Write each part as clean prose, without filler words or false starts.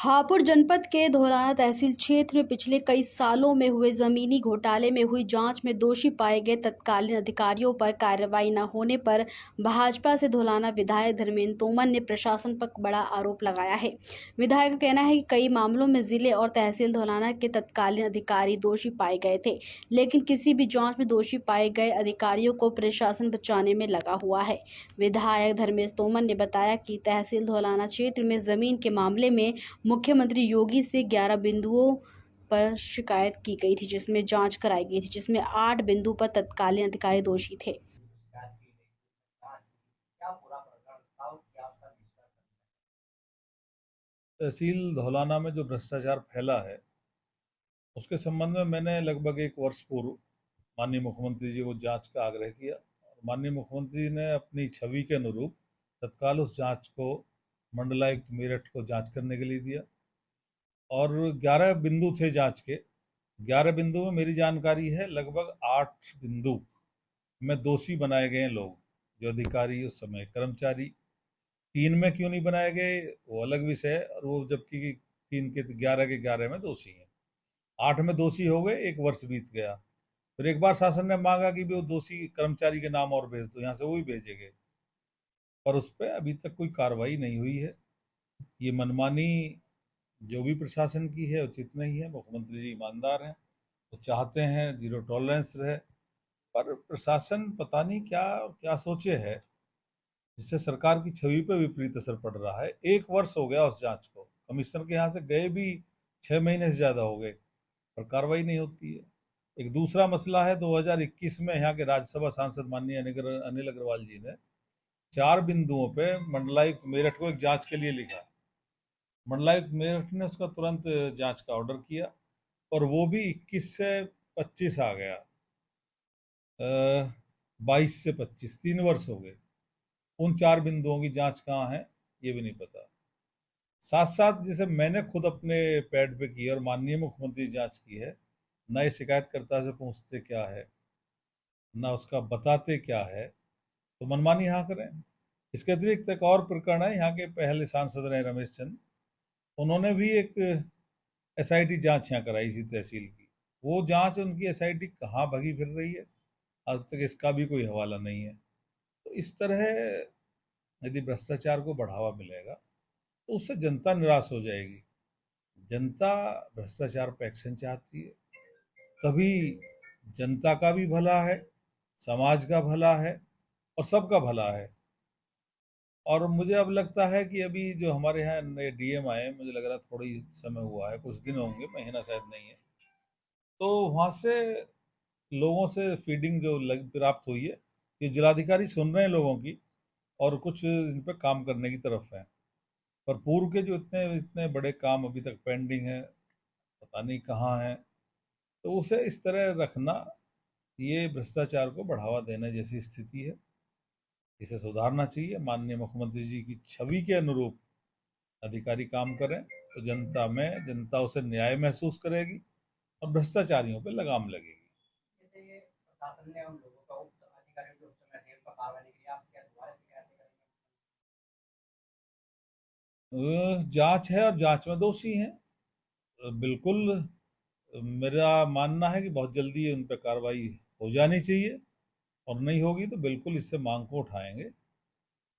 हापुड़ जनपद के धौलाना तहसील क्षेत्र में पिछले कई सालों में हुए जमीनी घोटाले में हुई जांच में दोषी पाए गए तत्कालीन अधिकारियों पर कार्रवाई न होने पर भाजपा से धौलाना विधायक धर्मेंद्र तोमर ने प्रशासन पर बड़ा आरोप लगाया है। विधायक का कहना है कि कई मामलों में जिले और तहसील धौलाना के तत्कालीन अधिकारी दोषी पाए गए थे, लेकिन किसी भी जाँच में दोषी पाए गए अधिकारियों को प्रशासन बचाने में लगा हुआ है। विधायक धर्मेंद्र तोमर ने बताया कि तहसील धौलाना क्षेत्र में जमीन के मामले में मुख्यमंत्री योगी से 11 बिंदुओं पर शिकायत की गई थी, जिसमें जांच कराई गई थी, जिसमें 8 बिंदु पर तत्कालीन अधिकारी दोषी थे। तहसील धौलाना में जो भ्रष्टाचार फैला है उसके संबंध में मैंने लगभग 1 वर्ष पूर्व माननीय मुख्यमंत्री जी को जांच का आग्रह किया और माननीय मुख्यमंत्री जी ने अपनी छवि के अनुरूप तत्काल उस जांच को मंडलायुक्त मेरठ को जांच करने के लिए दिया और 11 बिंदु थे जांच के। 11 बिंदु में मेरी जानकारी है लगभग 8 बिंदु में दोषी बनाए गए लोग, जो अधिकारी उस समय कर्मचारी। 3 में क्यों नहीं बनाए गए वो अलग विषय है, और वो जबकि 3 के 11 के 11 में दोषी हैं। 8 में दोषी हो गए, 1 वर्ष बीत गया। फिर एक बार शासन ने मांगा कि वो दोषी कर्मचारी के नाम और भेज दो, यहाँ से वो भी भेजे गए, पर उस पर अभी तक कोई कार्रवाई नहीं हुई है। ये मनमानी जो भी प्रशासन की है उचित नहीं है। मुख्यमंत्री जी ईमानदार हैं, वो चाहते हैं जीरो टॉलरेंस रहे, पर प्रशासन पता नहीं क्या क्या सोचे है जिससे सरकार की छवि पर विपरीत असर पड़ रहा है। 1 वर्ष हो गया उस जांच को, कमिश्नर के यहाँ से गए भी 6 महीने से ज़्यादा हो गए, पर कार्रवाई नहीं होती है। एक दूसरा मसला है, 2021 में यहाँ के राज्यसभा सांसद माननीय अनिल अग्रवाल जी ने 4 बिंदुओं पे मंडलायुक्त मेरठ को एक जांच के लिए लिखा। मंडलायुक्त मेरठ ने उसका तुरंत जांच का ऑर्डर किया और वो भी 21 से 25 आ गया, 22 से 25, 3 वर्ष हो गए। उन 4 बिंदुओं की जांच कहाँ है ये भी नहीं पता। साथ साथ जैसे मैंने खुद अपने पैड पे की है और माननीय मुख्यमंत्री जांच की है, न ये शिकायतकर्ता से पूछते क्या है, न उसका बताते क्या है, तो मनमानी यहाँ करें। इसके अतिरिक्त एक और प्रकरण है, यहाँ के पहले सांसद रहे रमेश चंद, उन्होंने भी एक एसआईटी जांच यहाँ कराई इसी तहसील की। वो जांच उनकी एसआईटी कहाँ भगी फिर रही है, आज तक इसका भी कोई हवाला नहीं है। तो इस तरह यदि भ्रष्टाचार को बढ़ावा मिलेगा तो उससे जनता निराश हो जाएगी। जनता भ्रष्टाचार पर एक्शन चाहती है, तभी जनता का भी भला है, समाज का भला है और सबका भला है। और मुझे अब लगता है कि अभी जो हमारे यहाँ नए डीएम आए, मुझे लग रहा थोड़ी समय हुआ है, कुछ दिन होंगे, महीना शायद नहीं है, तो वहाँ से लोगों से फीडिंग जो प्राप्त हुई है कि जिलाधिकारी सुन रहे हैं लोगों की और कुछ इन पर काम करने की तरफ है। पर पूर्व के जो इतने इतने बड़े काम अभी तक पेंडिंग है, पता नहीं कहाँ हैं, तो उसे इस तरह रखना ये भ्रष्टाचार को बढ़ावा देने जैसी स्थिति है। इसे सुधारना चाहिए। माननीय मुख्यमंत्री जी की छवि के अनुरूप अधिकारी काम करें तो जनता उसे न्याय महसूस करेगी और भ्रष्टाचारियों पर लगाम लगेगी। जांच है और जांच में दोषी हैं, बिल्कुल। मेरा मानना है कि बहुत जल्दी उन पर कार्रवाई हो जानी चाहिए, और नहीं होगी तो बिल्कुल इससे मांग को उठाएंगे।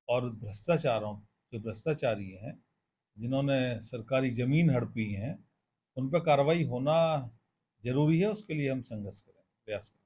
और जो भ्रष्टाचारी हैं, जिन्होंने सरकारी ज़मीन हड़पी हैं, उन पर कार्रवाई होना जरूरी है। उसके लिए हम संघर्ष करें, प्रयास करें।